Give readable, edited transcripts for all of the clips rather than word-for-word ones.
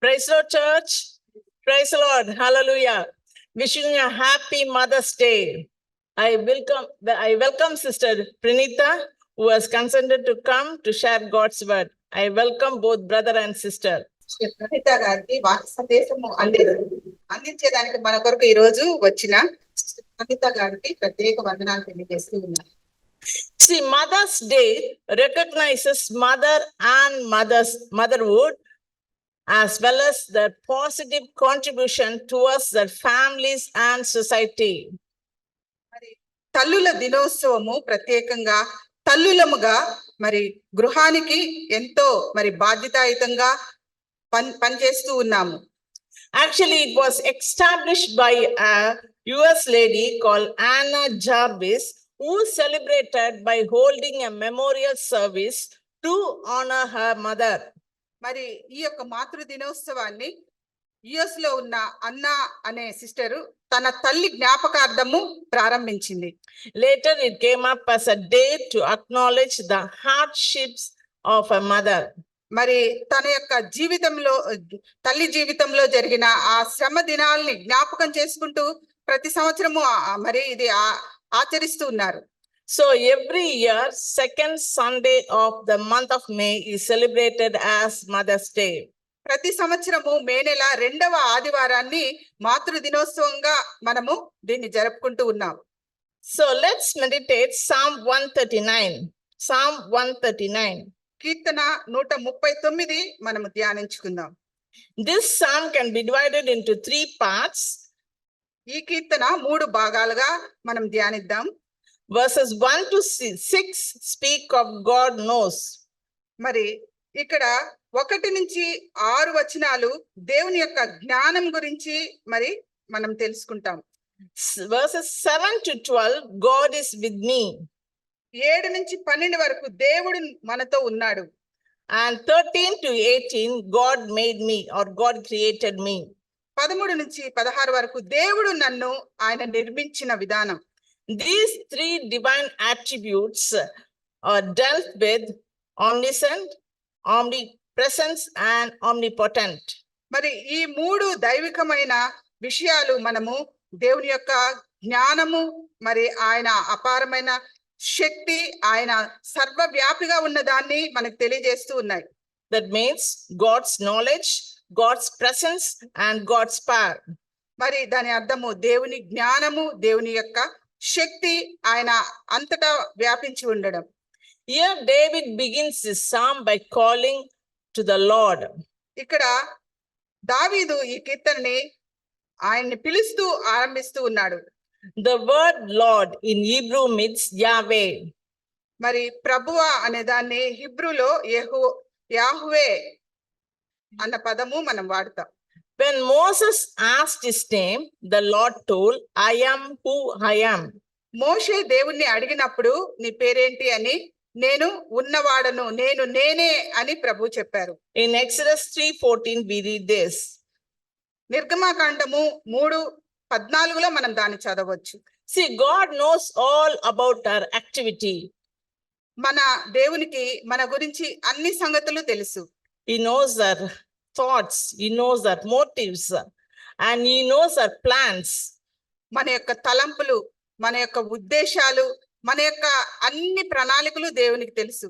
Praise Lord, church. Praise the Lord. Hallelujah. Wishing you a happy Mother's Day. I welcome Sister Pranita, who has consented to come to share God's word. I welcome both brother and sister. Praneetha గారికి వాక్య సందేశము అందించేదానికి మన కొరకు ఈ రోజు వచ్చిన ప్రణీత గారికి ప్రత్యేక వందనాలు తెలియజేస్తూ ఉన్నాను. See, Mother's Day recognizes mother and motherhood, as well as their positive contribution towards their families and society. మరి తల్లుల దినోత్సవము ప్రత్యేకంగా తల్లులముగా మరి గృహానికి ఎంతో మరి బాధ్యతాయుతంగా పనిచేస్తూ ఉన్నాము. Actually, it was established by a US lady called Anna Jarvis, who celebrated by holding a memorial service to honor her mother. మరి ఈ యొక్క మాతృ దినోత్సవాన్ని యుఎస్ లో ఉన్న అన్నా అనే సిస్టరు తన తల్లి జ్ఞాపకార్థము ప్రారంభించింది. Later it came up as a day to acknowledge the hardships of a mother. మరి తన యొక్క జీవితంలో తల్లి జీవితంలో జరిగిన ఆ శ్రమ దినాల్ని జ్ఞాపకం చేసుకుంటూ ప్రతి సంవత్సరము మరి ఇది ఆచరిస్తూ ఉన్నారు. So every year, second Sunday of the month of May is celebrated as Mother's Day. ప్రతి సంవత్సరము మే నెల 2వ ఆదివారాన్ని మాతృ దినోత్సవంగా మనము దీన్ని జరుపుకుంటూ ఉన్నాం. So let's meditate Psalm 139. Psalm 139. కీర్తన 139 మనము ధ్యానించుకుందాం. This psalm can be divided into 3 parts. ఈ కీర్తన 3 భాగాలుగా మనం ధ్యానిద్దాం. Verses 1 to 6 speak of God knows. మరి ఇక్కడ 1 నుంచి 6 వచనాలు దేవుని యొక్క జ్ఞానం గురించి మరి మనం తెలుసుకుంటాం. Verses 7 to 12 God is with me. 7 నుంచి 12 వరకు దేవుడు మనతో ఉన్నాడు. And 13 to 18 God made me or God created me. 13 నుంచి 16 వరకు దేవుడు నన్ను ఆయన నిర్మించిన విధానం. These 3 divine attributes are dealt with: omniscient, omnipresence and omnipotent. మరి ఈ 3 దైవికమైన విషయాలు మనము దేవుని యొక్క జ్ఞానము, మరి ఆయన అపారమైన శక్తి, ఆయన సర్వవ్యాపిగా ఉన్న దాన్ని మనకు తెలియజేస్తూ ఉన్నాయి. That means God's knowledge, God's presence and God's power. మరి దాని అర్థము దేవుని జ్ఞానము, దేవుని యొక్క శక్తి, ఆయన అంతటా వ్యాపించి ఉండడం. Here David begins his psalm by calling to the Lord. ఇక్కడ దావీదు ఈ కీర్తనని ఆయన్ని పిలుస్తూ ఆరంభిస్తూ ఉన్నాడు. The word Lord in Hebrew means Yahweh. మరి ప్రభువా అనే దాన్ని హిబ్రూలో యాహ్వే అన్న పదము మనం వాడతాం. When Moses asked his name, the Lord told, I am who I am. మోషే దేవుణ్ణి అడిగినప్పుడు నీ పేరేంటి అని, నేను ఉన్నవాడను, నేనే అని ప్రభు చెప్పారు. In Exodus 3:14 we read this. నిర్గమకాండము 3:14 మనం దాన్ని చదవచ్చు. See, God knows all about our activity. మన దేవునికి మన గురించి అన్ని సంగతులు తెలుసు. He knows our thoughts, he knows our motives, and he knows our plans. మన యొక్క తలంపులు, మన యొక్క ఉద్దేశాలు, మన యొక్క అన్ని ప్రణాళికలు దేవునికి తెలుసు.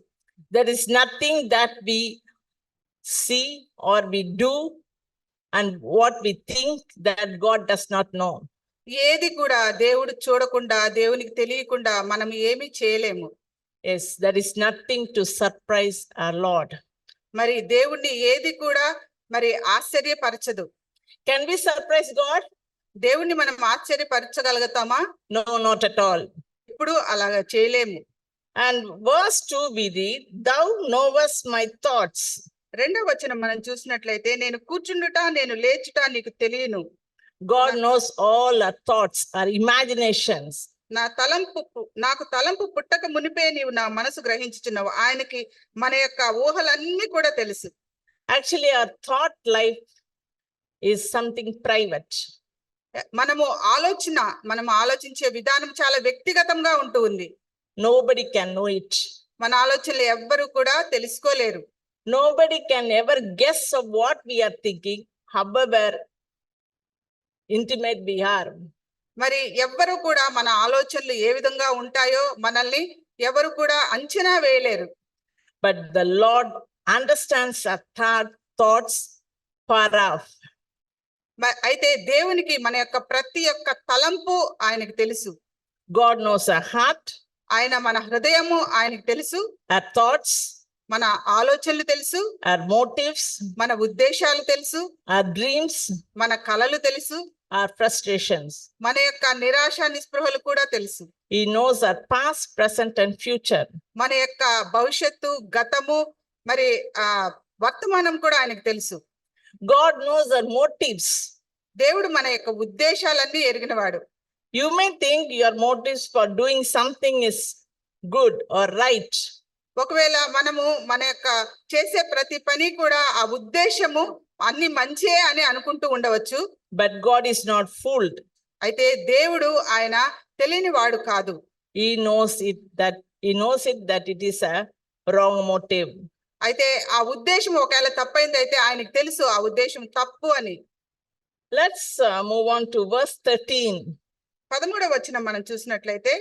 There is nothing that we see or we do and what we think that God does not know. ఏది కూడా దేవుడు చూడకుండా, దేవునికి తెలియకుండా మనం ఏమీ చేయలేము. Yes, there is nothing to surprise our Lord. మరి దేవుణ్ణి ఏది కూడా మరి ఆశ్చర్యపరచదు. Can we surprise God? దేవుణ్ణి మనం ఆశ్చర్యపరచగలుగుతామా? No, not at all. ఇప్పుడు అలాగా చేయలేము. And verse 2 we read, Thou knowest my thoughts. 2వ వచనం మనం చూసినట్లయితే, నేను కూర్చుండుట, నేను లేచుట నీకు తెలియను. God knows all our thoughts, our imaginations. నాకు తలంపు పుట్టక మునిపే నీవు నా మనసు గ్రహించుచున్నావు. ఆయనకి మన యొక్క ఊహలన్నీ కూడా తెలుసు. Actually, our thought life is something private. మనం ఆలోచించే విధానం చాలా వ్యక్తిగతంగా ఉంటుంది. Nobody can know it. మన ఆలోచనలు ఎవ్వరు కూడా తెలుసుకోలేరు. Nobody can ever guess of what we are thinking, however intimate we are. మరి ఎవ్వరు కూడా మన ఆలోచనలు ఏ విధంగా ఉంటాయో మనల్ని ఎవరు కూడా అంచనా వేయలేరు. But the Lord understands our thoughts far off. అయితే దేవునికి మన యొక్క ప్రతి ఒక్క తలంపు ఆయనకు తెలుసు. God knows our heart, ఆయన మన హృదయము ఆయనకు తెలుసు. our thoughts, మన ఆలోచనలు తెలుసు. our motives, మన ఉద్దేశాలు తెలుసు. our dreams, మన కలలు తెలుసు. our frustrations. మన యొక్క నిరాశ నిస్పృహలు కూడా తెలుసు. He knows our past, present, and future. మన యొక్క భవిష్యత్తు, గతము, మరి వర్తమానం కూడా ఆయనకు తెలుసు. God knows our motives. దేవుడు మన యొక్క ఉద్దేశాలన్నీ ఎరిగినవాడు. You may think your motives for doing something is good or right. ఒకవేళ మనము మన యొక్క చేసే ప్రతి పని కూడా ఆ ఉద్దేశము అన్ని మంచే అని అనుకుంటూ ఉండవచ్చు. But God is not fooled. అయితే దేవుడు ఆయన తెలియని వాడు కాదు. He knows it that it is a wrong motive. అయితే ఆ ఉద్దేశం ఒకవేళ తప్పైంది అయితే ఆయనకు తెలుసు ఆ ఉద్దేశం తప్పు అని. Let's move on to verse 13. 13వ వచనం మనం చూసినట్లయితే,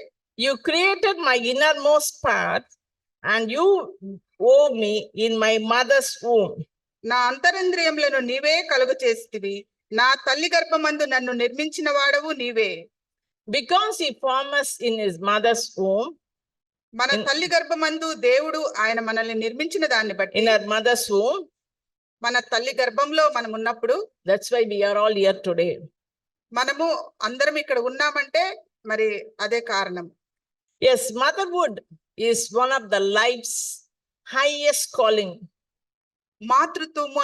You created my innermost part and you wove me in my mother's womb. నా అంతరింద్రియములను నీవే కలుగు చేసితివి, నా తల్లి గర్భమందు నన్ను నిర్మించిన వాడవు నీవే. Because he formed us in his mother's womb, మన తల్లి గర్భమందు దేవుడు ఆయన మనల్ని నిర్మించిన దాన్ని బట్టి, in our mother's womb, మన తల్లి గర్భంలో మనం ఉన్నప్పుడు, that's why we are all here today. మనము అందరం ఇక్కడ ఉన్నామంటే మరి అదే కారణం. Yes, motherhood is one of the life's highest calling. మాతృత్వము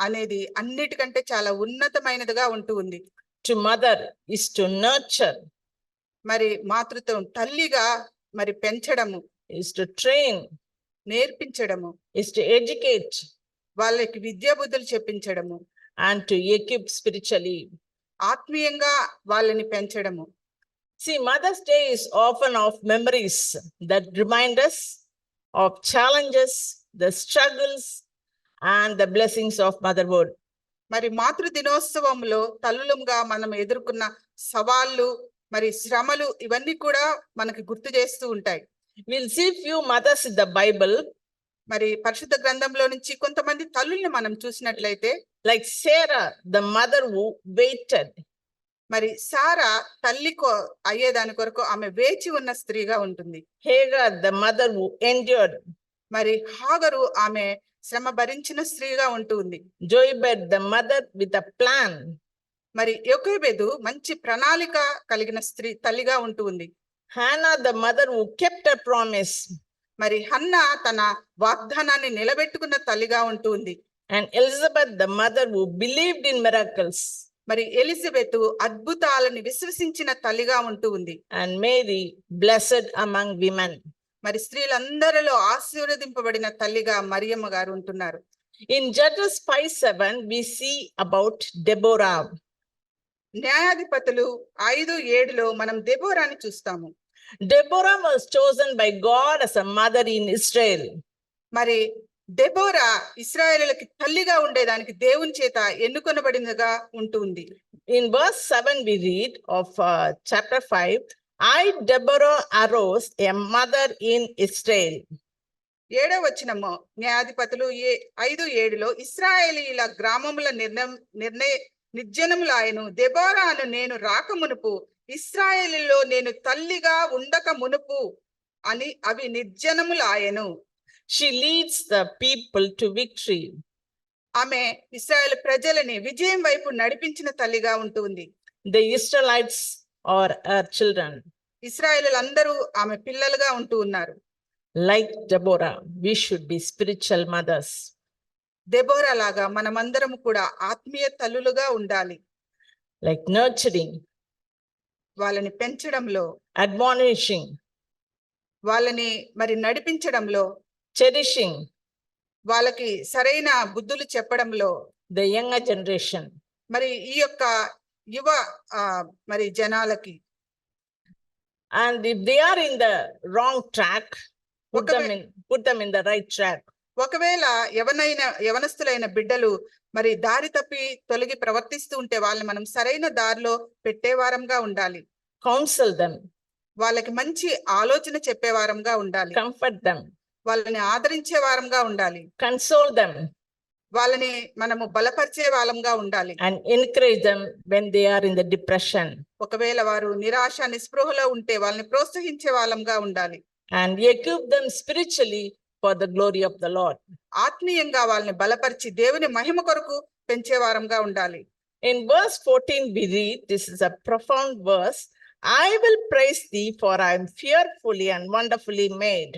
అనేది అన్నిటికంటే చాలా ఉన్నతమైనదిగా ఉంటూ ఉంది. To mother is to nurture, మరి మాతృత్వం తల్లిగా మరి పెంచడము, is to train, నేర్పించడము, is to educate, వాళ్ళకి విద్యా బుద్ధులు చెప్పించడము, and to equip spiritually. ఆత్మీయంగా వాళ్ళని పెంచడము. See, Mother's Day is often of memories that remind us of challenges, the struggles, and the blessings of motherhood. మరి మాతృ దినోత్సవంలో తల్లులుగా మనం ఎదుర్కొన్న సవాళ్ళు, మరి శ్రమలు ఇవన్నీ కూడా మనకి గుర్తు చేస్తూ ఉంటాయి. We'll see few mothers in the Bible, మరి పరిశుద్ధ గ్రంథంలో నుంచి కొంతమంది తల్లుల్ని మనం చూసినట్లయితే, like Sarah, the mother who waited. మరి సారా తల్లి అయ్యేదాని కొరకు ఆమె వేచి ఉన్న స్త్రీగా ఉంటుంది. Hagar, the mother who endured. మరి హాగరు ఆమె శ్రమ భరించిన స్త్రీగా ఉంటుంది. Jochebed, the mother with a plan. మరి యోకేబెదు మంచి ప్రణాళిక కలిగిన స్త్రీ తల్లిగా ఉంటుంది. Hannah, the mother who kept her promise. మరి హన్నా తన వాగ్దానాన్ని నిలబెట్టుకున్న తల్లిగా ఉంటుంది. And Elizabeth, the mother who believed in miracles. మరి ఎలిజబెత్ అద్భుతాలను విశ్వసించిన తల్లిగా ఉంటూ ఉంది. And Mary, blessed among women. మరి స్త్రీలందరిలో ఆశీర్వదింపబడిన తల్లిగా మరియమ్మ గారు ఉంటున్నారు. In Judges 5:7, we see about Deborah. న్యాయాధిపతులు 5:7లో మనం దెబోరాని చూస్తాము. Deborah was chosen by God as a mother in Israel. మరి దెబోరా ఇశ్రాయేలులకి తల్లిగా ఉండేదానికి దేవుని చేత ఎన్నుకొనబడినగా ఉంటుంది. In verse 7 we read of chapter 5, I, Deborah, arose, a mother in Israel. 7వ వచనము న్యాయాధిపతులు 5:7లో ఇశ్రాయేలీయుల గ్రామముల నిర్జనములాయను దెబోరాను నేను రాకమునుపు ఇశ్రాయేలులో నేను తల్లిగా ఉండక మునుపు అని అవి నిర్జనములాయను. She leads the people to victory. ఆమె ఇశ్రాయేలు ప్రజలని విజయం వైపు నడిపించిన తల్లిగా ఉంటుంది. The Israelites are her children. ఇశ్రాయేలులందరూ ఆమె పిల్లలుగా ఉంటూ ఉన్నారు. Like Deborah, we should be spiritual mothers. Deborah లాగా మనమందరం కూడా ఆత్మీయ తల్లులుగా ఉండాలి. Like nurturing, వాళ్ళని పెంచడంలో, admonishing, వాళ్ళని మరి నడిపించడంలో, cherishing వాళ్ళకి సరైన బుద్ధులు చెప్పడంలో, the younger generation. మరి ఈ యొక్క యువ మరి జనాలకి. And if they are in the wrong track, put them in the right track. ఒకవేళ యవనస్తులైన బిడ్డలు మరి దారి తప్పి తొలగి ప్రవర్తిస్తూ ఉంటే వాళ్ళని మనం సరైన దారిలో పెట్టేవారంగా ఉండాలి. Counsel them, వాళ్ళకి మంచి ఆలోచన చెప్పేవారంగా ఉండాలి. comfort them, వాళ్ళని ఆదరించే వారంగా ఉండాలి. console them, వాళ్ళని మనము బలపరిచే వాళ్ళంగా ఉండాలి. and encourage them when they are in the depression. ఒకవేళ వారు నిరాశ నిస్పృహలో ఉంటే వాళ్ళని ప్రోత్సహించే వాళ్ళంగా ఉండాలి. And equip them spiritually for the glory of the Lord. ఆత్మీయంగా వాళ్ళని బలపరిచి దేవుని మహిమ కొరకు పెంచే వారంగా ఉండాలి. In verse 14 we read, this is a profound verse, I will praise thee for I am fearfully and wonderfully made.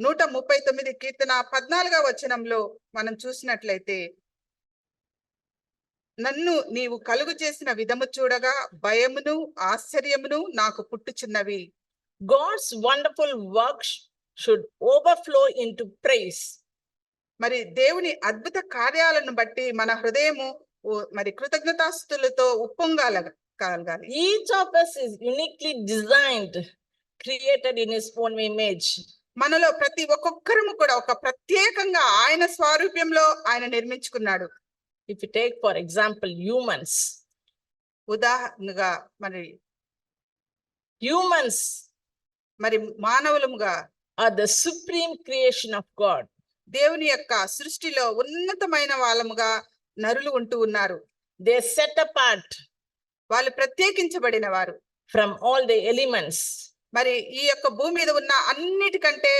139 కీర్తన 14వ వచనంలో మనం చూసినట్లయితే, నన్ను నీవు కలుగు చేసిన విధము చూడగా భయమును ఆశ్చర్యమును నాకు పుట్టుచున్నవి. God's wonderful works should overflow into praise. మరి దేవుని అద్భుత కార్యాలను బట్టి మన హృదయము మరి కృతజ్ఞతాస్తుతులతో ఉప్పొంగాలి. Each of us is uniquely designed, created in his own image. మనలో ప్రతి ఒక్కొక్కరము కూడా ఒక ప్రత్యేకంగా ఆయన స్వారూప్యంలో ఆయన నిర్మించుకున్నాడు. If you take for example humans, ఉదాహరణగా మరి humans మానవులముగా are the supreme creation of God. దేవుని యొక్క సృష్టిలో ఉన్నతమైన వాళ్ళముగా నరులు ఉంటూ ఉన్నారు. They set apart వాళ్ళు ప్రత్యేకించబడిన వారు from all the elements. మరి ఈ యొక్క భూమి మీద ఉన్న అన్నిటికంటే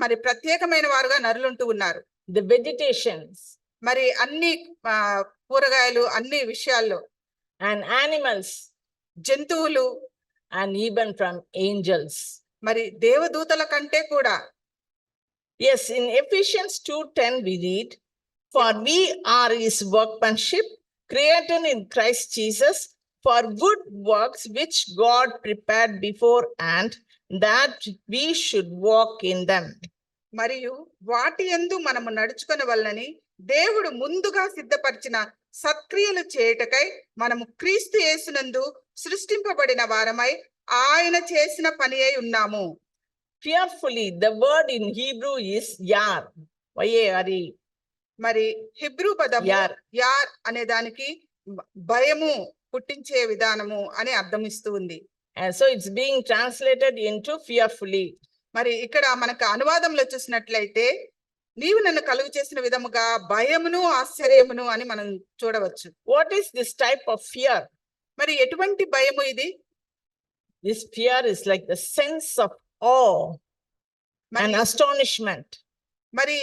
మరి ప్రత్యేకమైన వారుగా నరులుంటూ ఉన్నారు. The vegetations, మరి అన్ని కూరగాయలు అన్ని విషయాల్లో, and animals, జంతువులు, and even from angels. మరి దేవదూతల కంటే కూడా. Yes, in Ephesians 2:10 we read, for we are his workmanship, created in Christ Jesus for good works which God prepared beforehand that we should walk in them. మరియు వాటి యందు మనము నడుచుకొనవలెనని దేవుడు ముందుగా సిద్ధపరిచిన సత్క్రియలు చేయుటకై మనము క్రీస్తు యేసునందు సృష్టింపబడిన వారమై ఆయన చేసిన పని అయి ఉన్నాము. Fearfully, the word in Hebrew is yar. Y-A-R-E. మరి హిబ్రూ పదము యార్ అనే దానికి భయము పుట్టించే విధానము అని అర్థం ఇస్తూ ఉంది. And so it's being translated into fearfully. మరి ఇక్కడ మనకు అనువాదంలో చూసినట్లయితే నీవు నన్ను కలుగు చేసిన విధముగా భయమును ఆశ్చర్యమును అని మనం చూడవచ్చు. What is this type of fear? మరి ఎటువంటి భయము ఇది? This fear is like the sense of awe and astonishment. మరి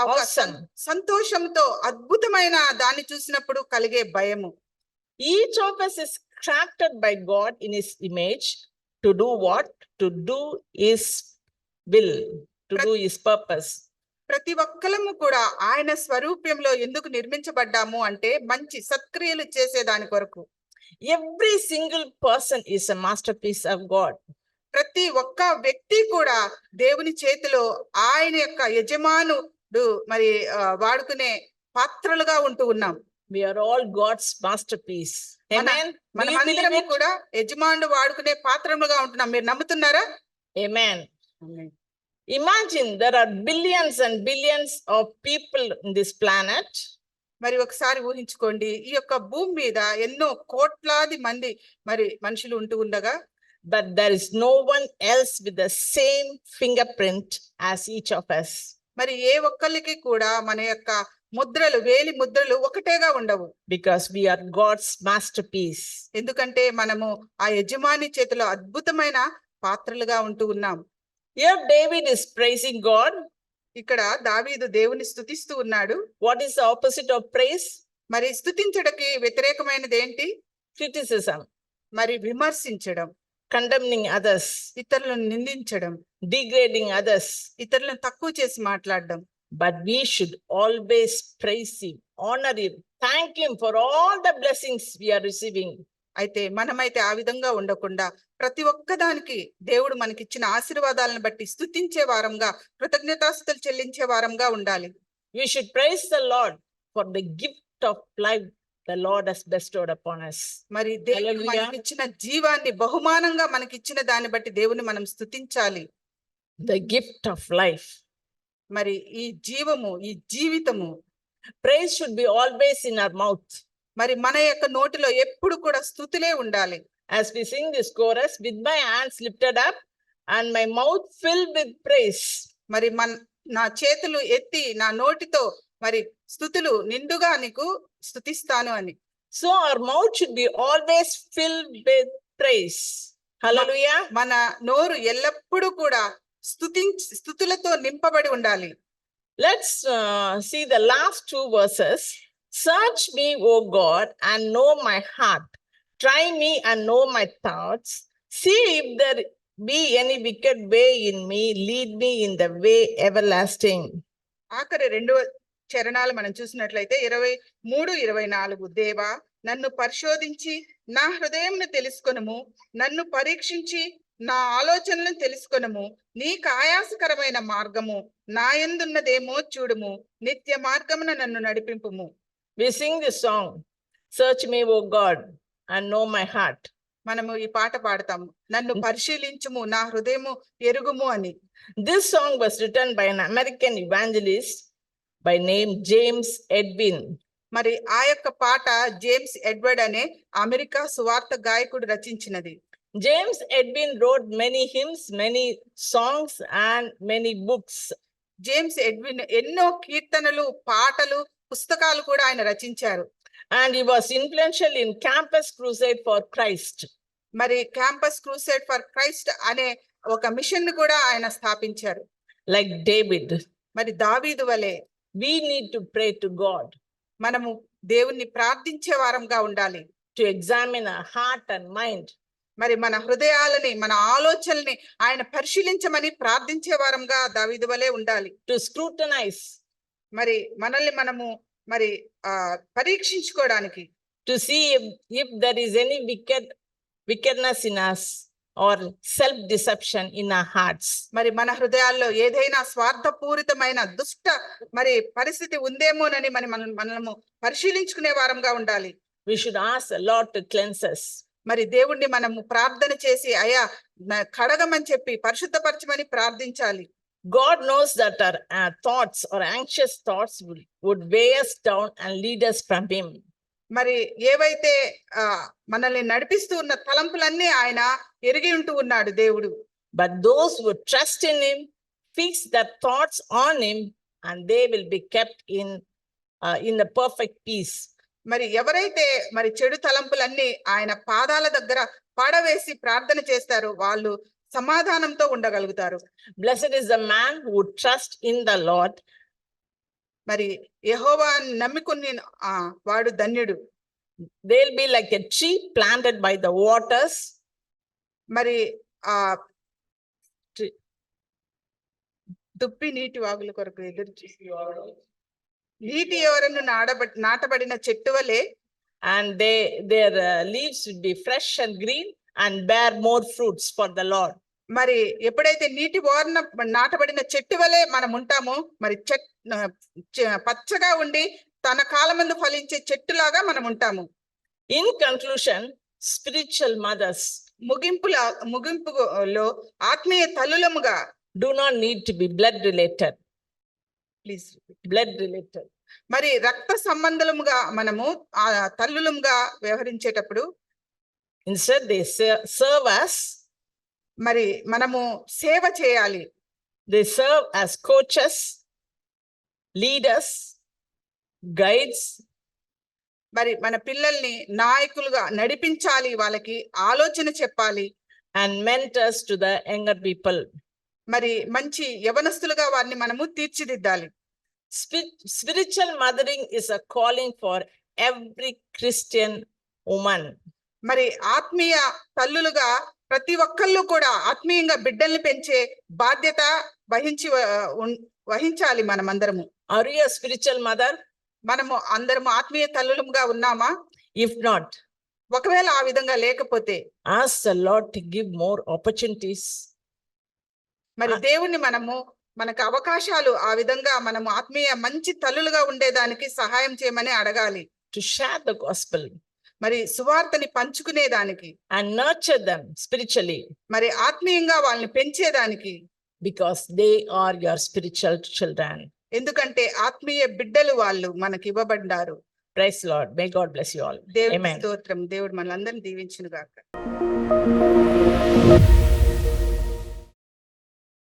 Awesome. సంతోషంతో అద్భుతమైన దాన్ని చూసినప్పుడు కలిగే భయము. Each of us is crafted by God in his image to do what? To do his will, to do his purpose. ప్రతి ఒక్కలము కూడా ఆయన స్వరూప్యంలో ఎందుకు నిర్మించబడ్డాము అంటే మంచి సత్క్రియలు చేసే దాని కొరకు. Every single person is a masterpiece of God. ప్రతి ఒక్క వ్యక్తి కూడా దేవుని చేతిలో ఆయన యొక్క యజమానుడు మరి వాడుకునే పాత్రలుగా ఉంటూ ఉన్నాం. We are all God's masterpiece. Amen. మనమందరము కూడా యజమానుడు వాడుకునే పాత్రలుగా ఉంటున్నాం. మీరు నమ్ముతున్నారా? Amen. Imagine there are billions and billions of people in this planet. మరి ఒకసారి ఊహించుకోండి, ఈ యొక్క భూమి మీద ఎన్నో కోట్లాది మంది మరి మనుషులు ఉంటూ ఉండగా, but there is no one else with the same fingerprint as each of us. మరి ఏ ఒక్కరికి కూడా మన యొక్క ముద్రలు వేలి ముద్రలు ఒకటేగా ఉండవు. Because we are God's masterpiece. ఎందుకంటే మనము ఆ యజమాని చేతిలో అద్భుతమైన పాత్రలుగా ఉంటూ ఉన్నాం. Here David is praising God. ఇక్కడ దావీదు దేవుని స్తుతిస్తూ ఉన్నాడు. What is the opposite of praise? మరి స్తుతించడానికి వ్యతిరేకమైనది ఏంటి? Criticism. మరి విమర్శించడం, condemning others, ఇతరులను నిందించడం, degrading others, ఇతరులను తక్కువ చేసి మాట్లాడడం. But we should always praise him, honor him, thank him for all the blessings we are receiving. అయితే మనమైతే ఆ విధంగా ఉండకుండా ప్రతి ఒక్కదానికి దేవుడు మనకిచ్చిన ఆశీర్వాదాలను బట్టి స్తుతించే వారంగా, కృతజ్ఞతాస్తుతులు చెల్లించే వారంగా ఉండాలి. We should praise the Lord for the gift of life the Lord has bestowed upon us. మరి దేవుడు మనకిచ్చిన జీవాన్ని బహుమానంగా మనకిచ్చిన దాన్ని బట్టి దేవుని మనం స్తుతించాలి. the gift of life. మరి ఈ జీవము, ఈ జీవితము Praise should be always in our mouth. మరి మన యొక్క నోటిలో ఎప్పుడు కూడా స్తుతులే ఉండాలి. As we sing this chorus, with my hands lifted up and my mouth filled with praise. మరి నా చేతులు ఎత్తి నా నోటితో మరి స్తుతులు నిండుగా నీకు స్తుతిస్తాను అని. So our mouth should be always filled with praise. Hallelujah. మన నోరు ఎల్లప్పుడూ కూడా స్తుతులతో నింపబడి ఉండాలి. Let's see the last two verses. Search me, O God, and know my heart. Try me and know my thoughts. See if there be any wicked way in me. Lead me in the way everlasting. ఆఖరి రెండవ చరణాలు మనం చూసినట్లయితే 23-24. దేవా, నన్ను పరిశోధించి నా హృదయంను తెలుసుకొనుము, నన్ను పరీక్షించి నా ఆలోచనలను తెలుసుకొనుము. నీకు ఆయాసకరమైన మార్గము నా యందున్నదేమో చూడుము, నిత్య మార్గమున నన్ను నడిపింపుము. We sing this song, Search me, O God, and know my heart. మనము ఈ పాట పాడతాము, నన్ను పరిశీలించుము, నా హృదయము ఎరుగుము అని. This song was written by an American evangelist by name James Edwin. మరి ఆ యొక్క పాట జేమ్స్ ఎడ్వర్డ్ అనే అమెరికా సువార్త గాయకుడు రచించినది. James Edwin wrote many hymns, many songs, and many books. James Edwin ఎన్నో కీర్తనలు, పాటలు, పుస్తకాలు కూడా ఆయన రచించారు. And he was influential in Campus Crusade for Christ. మరి క్యాంపస్ క్రూసేడ్ ఫర్ క్రైస్ట్ అనే ఒక మిషన్ ని కూడా ఆయన స్థాపించారు. Like David, మరి దావీదు వలె we need to pray to God, మనము దేవుణ్ణి ప్రార్థించే వారంగా ఉండాలి. to examine our heart and mind. మరి మన హృదయాలని, మన ఆలోచనల్ని ఆయన పరిశీలించమని ప్రార్థించే వారంగా దావీదు వలె ఉండాలి. To scrutinize, మరి మనల్ని మనము మరి పరీక్షించుకోవడానికి, to see if there is any wickedness in us or self-deception in our hearts. మరి మన హృదయాల్లో ఏదైనా స్వార్థపూరితమైన దుష్ట మరి పరిస్థితి ఉందేమోనని మనము పరిశీలించుకునే వారంగా ఉండాలి. We should ask the Lord to cleanse us. మరి దేవుణ్ణి మనము ప్రార్థన చేసి అయ్యా కడగమని చెప్పి పరిశుద్ధపరచమని ప్రార్థించాలి. God knows that our thoughts or anxious thoughts would weigh us down and lead us from him. మరి ఏవైతే మనల్ని నడిపిస్తూ ఉన్న తలంపులన్నీ ఆయన ఎరిగి ఉంటూ ఉన్నాడు దేవుడు. But those who trust in him, fix their thoughts on him, and they will be kept in the perfect peace. మరి ఎవరైతే మరి చెడు తలంపులన్నీ ఆయన పాదాల దగ్గర పడవేసి ప్రార్థన చేస్తారో వాళ్ళు సమాధానంతో ఉండగలుగుతారు. Blessed is the man who would trust in the Lord. మరి యెహోవాను నమ్ముకుని వాడు ధన్యుడు. They'll be like a tree planted by the waters. మరి దుప్పి నీటి వాగుల కొరకు ఎదురు నీటి ఎవరను నాటబడిన చెట్టు వలె, and their leaves would be fresh and green and bear more fruits for the Lord. మరి ఎప్పుడైతే నీటి ఓరన నాటబడిన చెట్టు వలె మనం ఉంటామో, మరి పచ్చగా ఉండి తన కాలమందు ఫలించే చెట్టులాగా మనం ఉంటాము. In conclusion, spiritual mothers ముగింపులో ఆత్మీయ తల్లులముగా do not need to be blood related. మరి రక్త సంబంధముగా మనము తల్లులముగా వ్యవహరించేటప్పుడు instead they serve us. మరి మనము సేవ చేయాలి. They serve as coaches, leaders, guides. మరి మన పిల్లల్ని నాయకులుగా నడిపించాలి, వాళ్ళకి ఆలోచన చెప్పాలి. And mentors to the younger people. మరి మంచి యవనస్తులుగా వారిని మనము తీర్చిదిద్దాలి. Spiritual mothering is a calling for every Christian woman. మరి ఆత్మీయ తల్లులుగా ప్రతి ఒక్కళ్ళు కూడా ఆత్మీయంగా బిడ్డల్ని పెంచే బాధ్యత వహించాలి మనమందరము. Are you a spiritual mother? మనము అందరము ఆత్మీయ తల్లులుగా ఉన్నామా? If not, ఒకవేళ ఆ విధంగా లేకపోతే ask the Lord to give more opportunities. మరి దేవుణ్ణి మనకు అవకాశాలు ఆ విధంగా మనము ఆత్మీయ మంచి తల్లులుగా ఉండేదానికి సహాయం చేయమని అడగాలి. To share the gospel. మరి సువార్తని పంచుకునేదానికి and nurture them spiritually. మరి ఆత్మీయంగా వాళ్ళని పెంచేదానికి because they are your spiritual children. ఎందుకంటే ఆత్మీయ బిడ్డలు వాళ్ళు మనకి ఇవ్వబడ్డారు. Praise the Lord. May God bless you all. దేవుడి Amen. స్తోత్రం. దేవుడు మనందరిని దీవించును గాక.